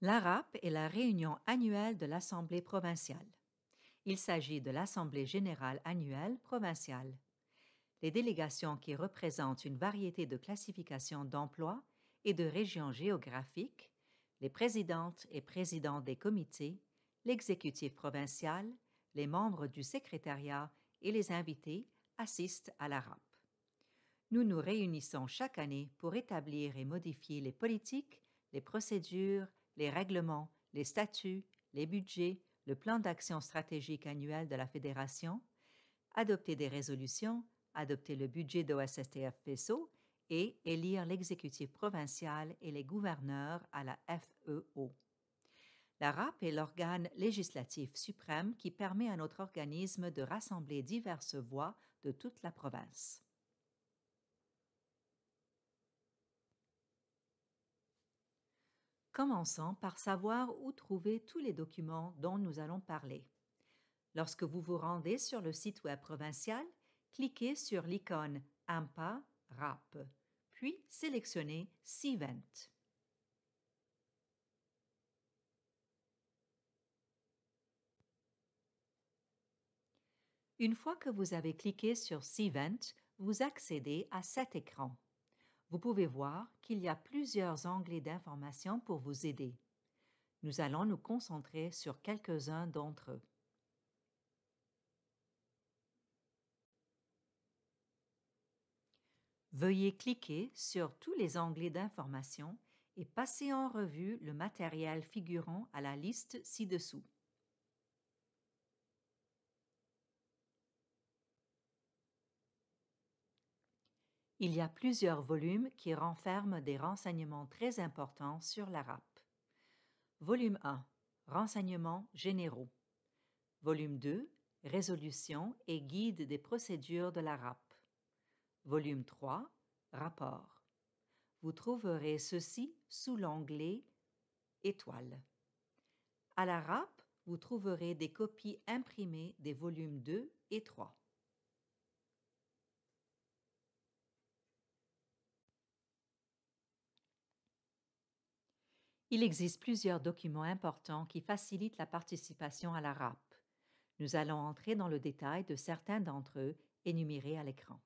L'ARAP est la réunion annuelle de l'Assemblée provinciale. Il s'agit de l'Assemblée générale annuelle provinciale. Les délégations qui représentent une variété de classifications d'emplois et de régions géographiques, les présidentes et présidents des comités, l'exécutif provincial, les membres du secrétariat et les invités assistent à l'ARAP. Nous nous réunissons chaque année pour établir et modifier les politiques, les procédures, les règlements, les statuts, les budgets, le plan d'action stratégique annuel de la Fédération, adopter des résolutions, adopter le budget d'OSSTF-FESO et élire l'exécutif provincial et les gouverneurs à la FEO. La RAP est l'organe législatif suprême qui permet à notre organisme de rassembler diverses voix de toute la province. Commençons par savoir où trouver tous les documents dont nous allons parler. Lorsque vous vous rendez sur le site web provincial, cliquez sur l'icône AMPA RAP, puis sélectionnez CVent. Une fois que vous avez cliqué sur CVent, vous accédez à cet écran. Vous pouvez voir qu'il y a plusieurs onglets d'information pour vous aider. Nous allons nous concentrer sur quelques-uns d'entre eux. Veuillez cliquer sur tous les onglets d'information et passer en revue le matériel figurant à la liste ci-dessous. Il y a plusieurs volumes qui renferment des renseignements très importants sur la RAP. Volume 1. Renseignements généraux. Volume 2. Résolution et guide des procédures de la RAP. Volume 3. Rapport. Vous trouverez ceci sous l'onglet Étoiles. À la RAP, vous trouverez des copies imprimées des volumes 2 et 3. Il existe plusieurs documents importants qui facilitent la participation à la RAP. Nous allons entrer dans le détail de certains d'entre eux énumérés à l'écran.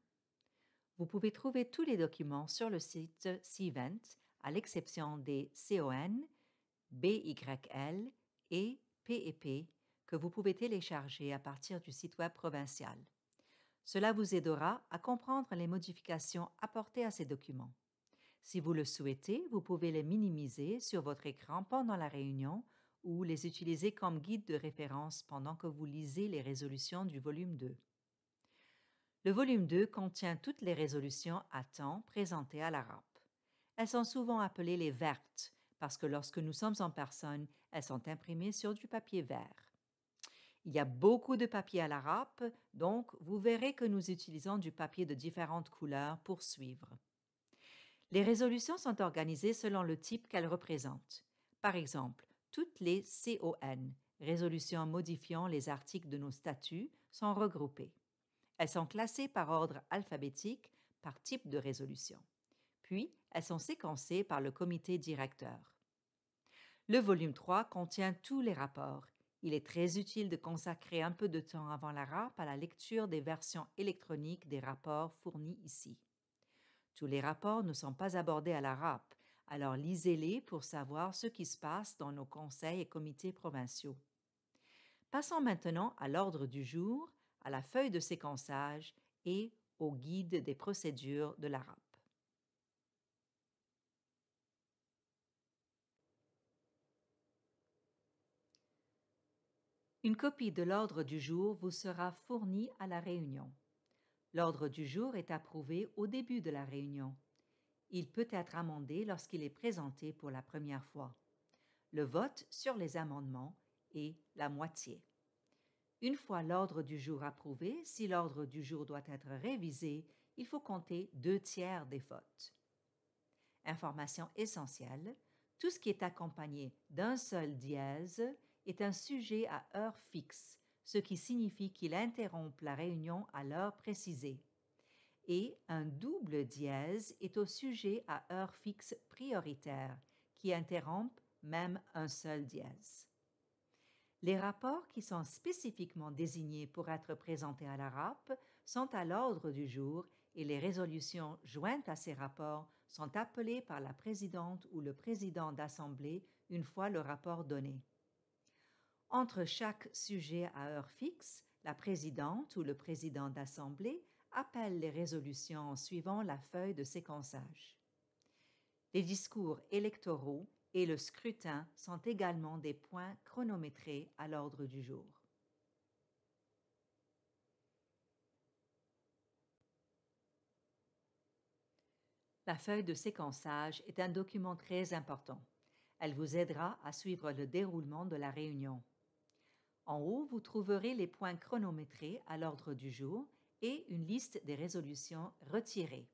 Vous pouvez trouver tous les documents sur le site CVent, à l'exception des CON, BYL et PEP que vous pouvez télécharger à partir du site web provincial. Cela vous aidera à comprendre les modifications apportées à ces documents. Si vous le souhaitez, vous pouvez les minimiser sur votre écran pendant la réunion ou les utiliser comme guide de référence pendant que vous lisez les résolutions du volume 2. Le volume 2 contient toutes les résolutions à temps présentées à la RAP. Elles sont souvent appelées les vertes parce que lorsque nous sommes en personne, elles sont imprimées sur du papier vert. Il y a beaucoup de papier à la RAP, donc vous verrez que nous utilisons du papier de différentes couleurs pour suivre. Les résolutions sont organisées selon le type qu'elles représentent. Par exemple, toutes les CON, résolutions modifiant les articles de nos statuts, sont regroupées. Elles sont classées par ordre alphabétique par type de résolution. Puis, elles sont séquencées par le comité directeur. Le volume 3 contient tous les rapports. Il est très utile de consacrer un peu de temps avant la RAP à la lecture des versions électroniques des rapports fournis ici. Tous les rapports ne sont pas abordés à la RAP, alors lisez-les pour savoir ce qui se passe dans nos conseils et comités provinciaux. Passons maintenant à l'ordre du jour, à la feuille de séquençage et au guide des procédures de la RAP. Une copie de l'ordre du jour vous sera fournie à la réunion. L'ordre du jour est approuvé au début de la réunion. Il peut être amendé lorsqu'il est présenté pour la première fois. Le vote sur les amendements est la moitié. Une fois l'ordre du jour approuvé, si l'ordre du jour doit être révisé, il faut compter 2/3 des votes. Information essentielle, tout ce qui est accompagné d'un seul dièse est un sujet à heure fixe, ce qui signifie qu'il interrompt la réunion à l'heure précisée. Et un double dièse est au sujet à heure fixe prioritaire, qui interrompt même un seul dièse. Les rapports qui sont spécifiquement désignés pour être présentés à la RAP sont à l'ordre du jour et les résolutions jointes à ces rapports sont appelées par la présidente ou le président d'assemblée une fois le rapport donné. Entre chaque sujet à heure fixe, la présidente ou le président d'assemblée appelle les résolutions en suivant la feuille de séquençage. Les discours électoraux et le scrutin sont également des points chronométrés à l'ordre du jour. La feuille de séquençage est un document très important. Elle vous aidera à suivre le déroulement de la réunion. En haut, vous trouverez les points chronométrés à l'ordre du jour et une liste des résolutions retirées.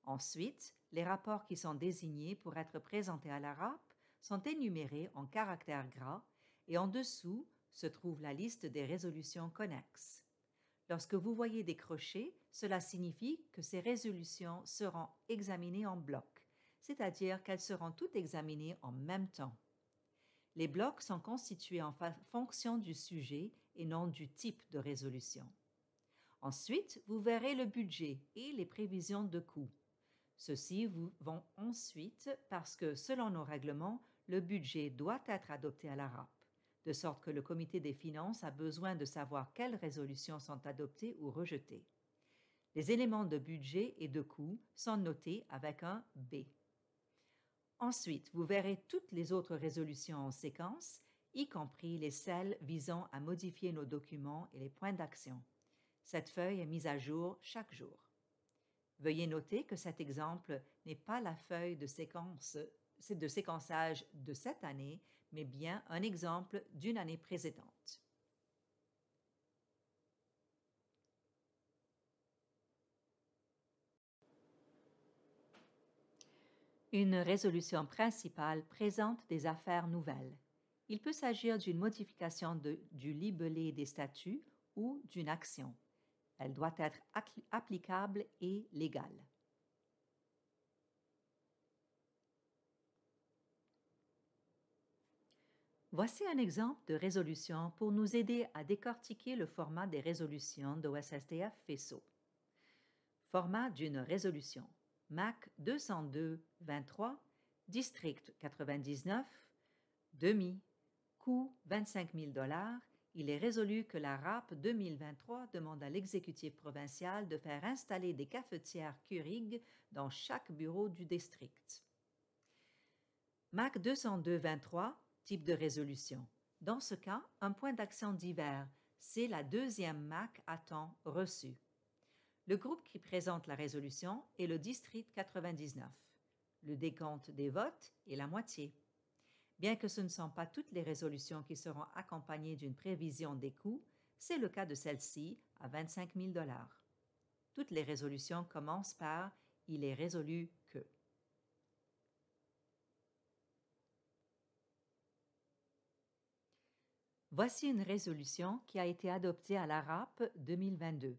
Ensuite, les rapports qui sont désignés pour être présentés à la RAP sont énumérés en caractères gras et en dessous se trouve la liste des résolutions connexes. Lorsque vous voyez des crochets, cela signifie que ces résolutions seront examinées en bloc, c'est-à-dire qu'elles seront toutes examinées en même temps. Les blocs sont constitués en fonction du sujet et non du type de résolution. Ensuite, vous verrez le budget et les prévisions de coûts. Ceux-ci vont ensuite parce que, selon nos règlements, le budget doit être adopté à la RAP, de sorte que le comité des finances a besoin de savoir quelles résolutions sont adoptées ou rejetées. Les éléments de budget et de coûts sont notés avec un B. Ensuite, vous verrez toutes les autres résolutions en séquence, y compris les celles visant à modifier nos documents et les points d'action. Cette feuille est mise à jour chaque jour. Veuillez noter que cet exemple n'est pas la feuille de séquençage de cette année, mais bien un exemple d'une année précédente. Une résolution principale présente des affaires nouvelles. Il peut s'agir d'une modification du libellé des statuts ou d'une action. Elle doit être applicable et légale. Voici un exemple de résolution pour nous aider à décortiquer le format des résolutions de OSSTF FESO. Format d'une résolution. MAC 202-23, District 99, demi, coût 25 000 $. Il est résolu que la RAP 2023 demande à l'exécutif provincial de faire installer des cafetières Keurig dans chaque bureau du district. MAC 202-23, type de résolution. Dans ce cas, un point d'action divers, c'est la deuxième MAC à temps reçue. Le groupe qui présente la résolution est le district 99. Le décompte des votes est la moitié. Bien que ce ne sont pas toutes les résolutions qui seront accompagnées d'une prévision des coûts, c'est le cas de celle-ci à 25 000 $. Toutes les résolutions commencent par « Il est résolu que ». Voici une résolution qui a été adoptée à la RAP 2022.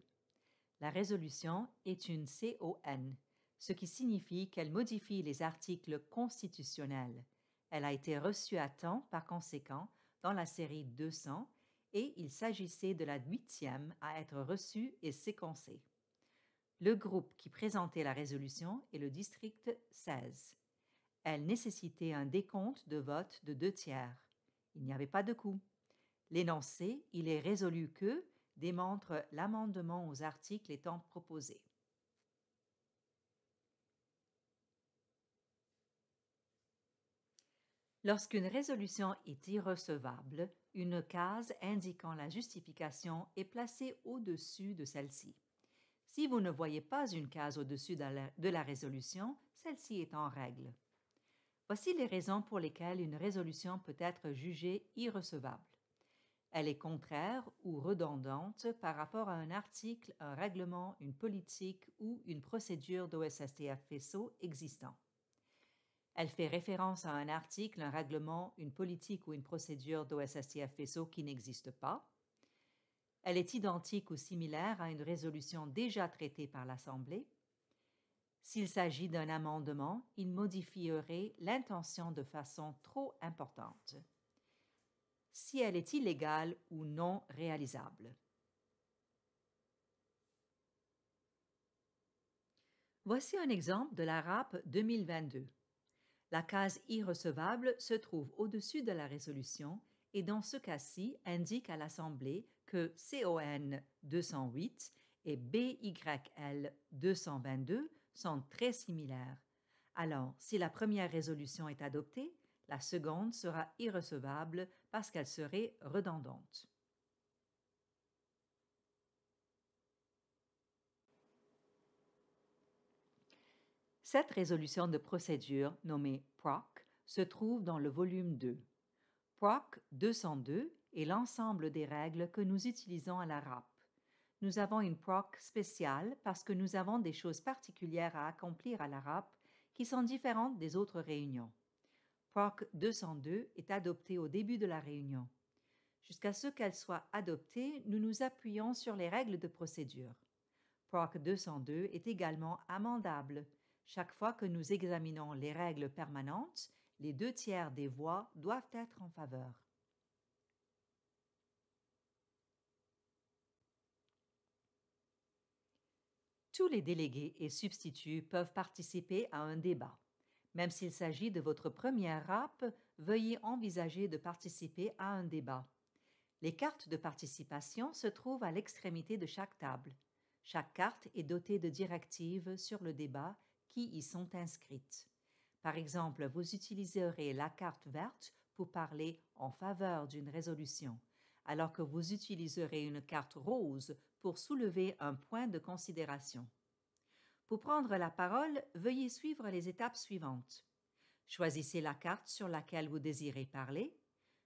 La résolution est une CON, ce qui signifie qu'elle modifie les articles constitutionnels. Elle a été reçue à temps, par conséquent, dans la série 200 et il s'agissait de la 8e à être reçue et séquencée. Le groupe qui présentait la résolution est le district 16. Elle nécessitait un décompte de vote de 2/3. Il n'y avait pas de coût. L'énoncé « Il est résolu que » démontre l'amendement aux articles étant proposés. Lorsqu'une résolution est irrecevable, une case indiquant la justification est placée au-dessus de celle-ci. Si vous ne voyez pas une case au-dessus de la résolution, celle-ci est en règle. Voici les raisons pour lesquelles une résolution peut être jugée irrecevable. Elle est contraire ou redondante par rapport à un article, un règlement, une politique ou une procédure d'OSSTF FESO existant. Elle fait référence à un article, un règlement, une politique ou une procédure d'OSSTF FESO qui n'existe pas. Elle est identique ou similaire à une résolution déjà traitée par l'Assemblée. S'il s'agit d'un amendement, il modifierait l'intention de façon trop importante, si elle est illégale ou non réalisable. Voici un exemple de la RAP 2022. La case irrecevable se trouve au-dessus de la résolution et dans ce cas-ci indique à l'Assemblée que CON 208 et BYL 222 sont très similaires. Alors, si la première résolution est adoptée, la seconde sera irrecevable parce qu'elle serait redondante. Cette résolution de procédure, nommée PROC, se trouve dans le volume 2. PROC 202 est l'ensemble des règles que nous utilisons à la RAP. Nous avons une PROC spéciale parce que nous avons des choses particulières à accomplir à la RAP qui sont différentes des autres réunions. PROC 202 est adoptée au début de la réunion. Jusqu'à ce qu'elle soit adoptée, nous nous appuyons sur les règles de procédure. PROC 202 est également amendable. Chaque fois que nous examinons les règles permanentes, les 2/3 des voix doivent être en faveur. Tous les délégués et substituts peuvent participer à un débat. Même s'il s'agit de votre première RAP, veuillez envisager de participer à un débat. Les cartes de participation se trouvent à l'extrémité de chaque table. Chaque carte est dotée de directives sur le débat qui y sont inscrites. Par exemple, vous utiliserez la carte verte pour parler en faveur d'une résolution, alors que vous utiliserez une carte rose pour soulever un point de considération. Pour prendre la parole, veuillez suivre les étapes suivantes. Choisissez la carte sur laquelle vous désirez parler.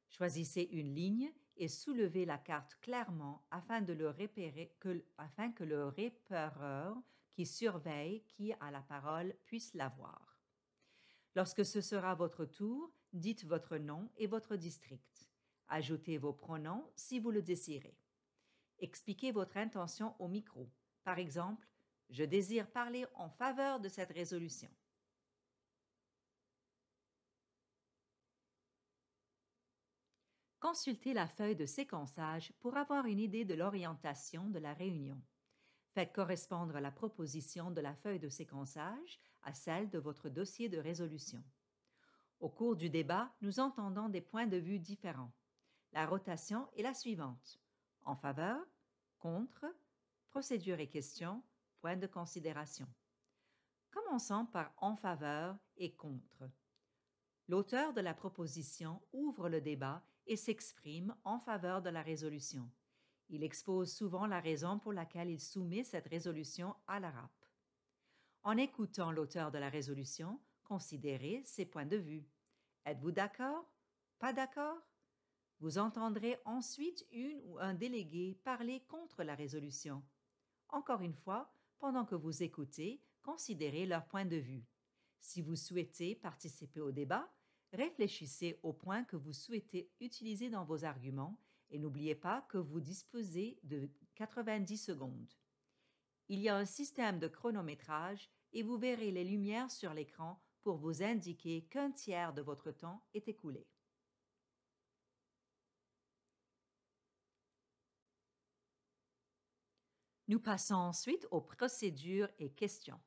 Choisissez une ligne et soulevez la carte clairement afin que le répéreur qui surveille qui a la parole puisse la voir. Lorsque ce sera votre tour, dites votre nom et votre district. Ajoutez vos pronoms si vous le désirez. Expliquez votre intention au micro. Par exemple, « Je désire parler en faveur de cette résolution ». Consultez la feuille de séquençage pour avoir une idée de l'orientation de la réunion. Faites correspondre la proposition de la feuille de séquençage à celle de votre dossier de résolution. Au cours du débat, nous entendons des points de vue différents. La rotation est la suivante. En faveur, contre, procédure et questions, point de considération. Commençons par en faveur et contre. L'auteur de la proposition ouvre le débat et s'exprime en faveur de la résolution. Il expose souvent la raison pour laquelle il soumet cette résolution à la RAP. En écoutant l'auteur de la résolution, considérez ses points de vue. Êtes-vous d'accord? Pas d'accord? Vous entendrez ensuite une ou un délégué parler contre la résolution. Encore une fois, pendant que vous écoutez, considérez leur point de vue. Si vous souhaitez participer au débat, réfléchissez aux points que vous souhaitez utiliser dans vos arguments et n'oubliez pas que vous disposez de 90 secondes. Il y a un système de chronométrage et vous verrez les lumières sur l'écran pour vous indiquer qu'un tiers de votre temps est écoulé. Nous passons ensuite aux procédures et questions.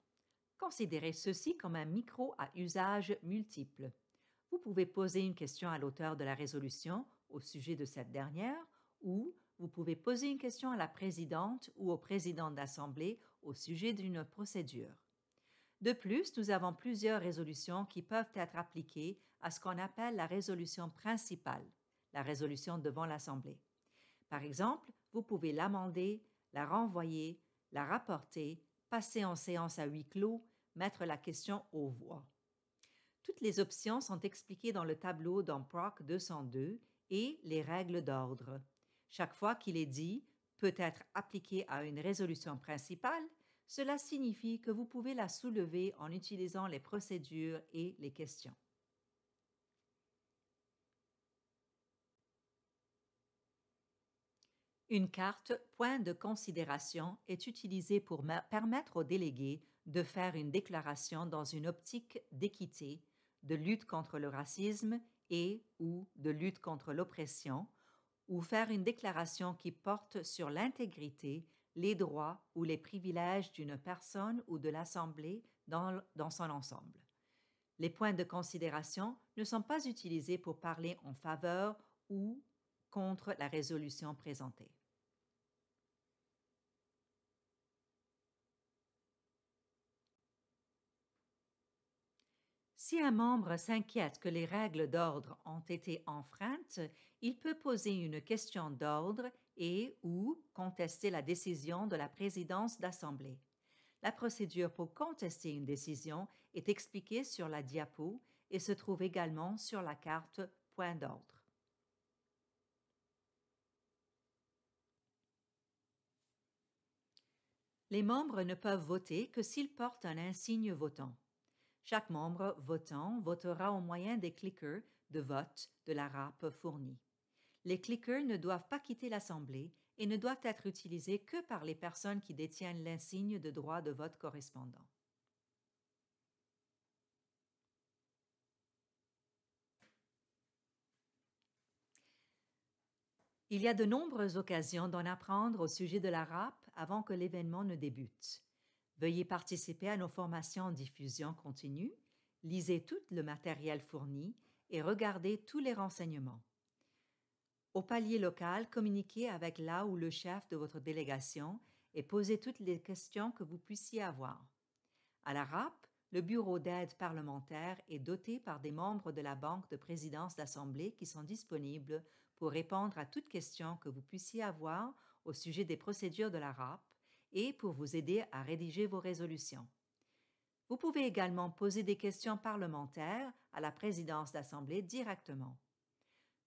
Considérez ceci comme un micro à usage multiple. Vous pouvez poser une question à l'auteur de la résolution au sujet de cette dernière ou vous pouvez poser une question à la présidente ou au président d'assemblée au sujet d'une procédure. De plus, nous avons plusieurs résolutions qui peuvent être appliquées à ce qu'on appelle la résolution principale, la résolution devant l'Assemblée. Par exemple, vous pouvez l'amender, la renvoyer, la rapporter, passer en séance à huis clos, mettre la question aux voix. Toutes les options sont expliquées dans le tableau dans PROC 202 et les règles d'ordre. Chaque fois qu'il est dit « peut être appliqué à une résolution principale », cela signifie que vous pouvez la soulever en utilisant les procédures et les questions. Une carte point de considération est utilisée pour permettre aux délégués de faire une déclaration dans une optique d'équité, de lutte contre le racisme et ou de lutte contre l'oppression, ou faire une déclaration qui porte sur l'intégrité, les droits ou les privilèges d'une personne ou de l'Assemblée dans son ensemble. Les points de considération ne sont pas utilisés pour parler en faveur ou contre la résolution présentée. Si un membre s'inquiète que les règles d'ordre ont été enfreintes, il peut poser une question d'ordre et ou contester la décision de la présidence d'Assemblée. La procédure pour contester une décision est expliquée sur la diapo et se trouve également sur la carte Point d'ordre. Les membres ne peuvent voter que s'ils portent un insigne votant. Chaque membre votant votera au moyen des clickers de vote de la râpe fournie. Les clickers ne doivent pas quitter l'Assemblée et ne doivent être utilisés que par les personnes qui détiennent l'insigne de droit de vote correspondant. Il y a de nombreuses occasions d'en apprendre au sujet de la râpe avant que l'événement ne débute. Veuillez participer à nos formations en diffusion continue, lisez tout le matériel fourni et regardez tous les renseignements. Au palier local, communiquez avec la ou le chef de votre délégation et posez toutes les questions que vous puissiez avoir. À la RAP, le bureau d'aide parlementaire est doté par des membres de la Banque de présidence d'Assemblée qui sont disponibles pour répondre à toute question que vous puissiez avoir au sujet des procédures de la RAP et pour vous aider à rédiger vos résolutions. Vous pouvez également poser des questions parlementaires à la présidence d'Assemblée directement.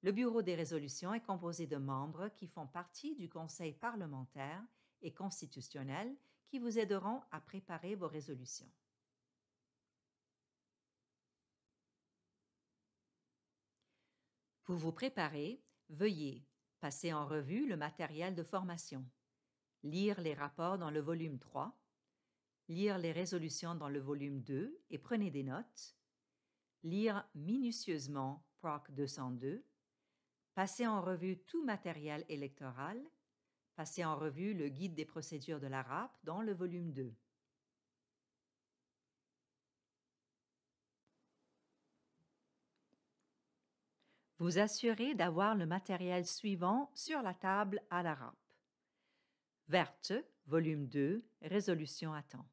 Le bureau des résolutions est composé de membres qui font partie du Conseil parlementaire et constitutionnel qui vous aideront à préparer vos résolutions. Pour vous préparer, veuillez passer en revue le matériel de formation, lire les rapports dans le volume 3, lire les résolutions dans le volume 2 et prenez des notes, lire minutieusement Proc 202, passer en revue tout matériel électoral, passer en revue le guide des procédures de la RAP dans le volume 2. Vous assurez d'avoir le matériel suivant sur la table à la RAP. Verte, volume 2, résolution à temps.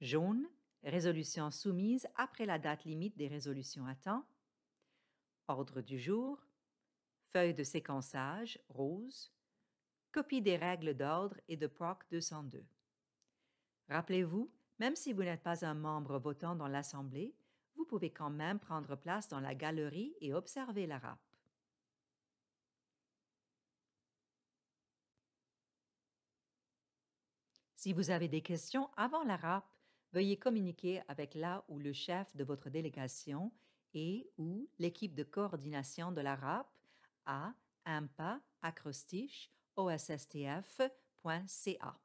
Jaune, résolution soumise après la date limite des résolutions à temps. Ordre du jour. Feuille de séquençage, rose. Copie des règles d'ordre et de Proc 202. Rappelez-vous, même si vous n'êtes pas un membre votant dans l'Assemblée, vous pouvez quand même prendre place dans la galerie et observer la RAP. Si vous avez des questions avant la RAP, veuillez communiquer avec la ou le chef de votre délégation et ou l'équipe de coordination de la RAP à impa@ostf.ca.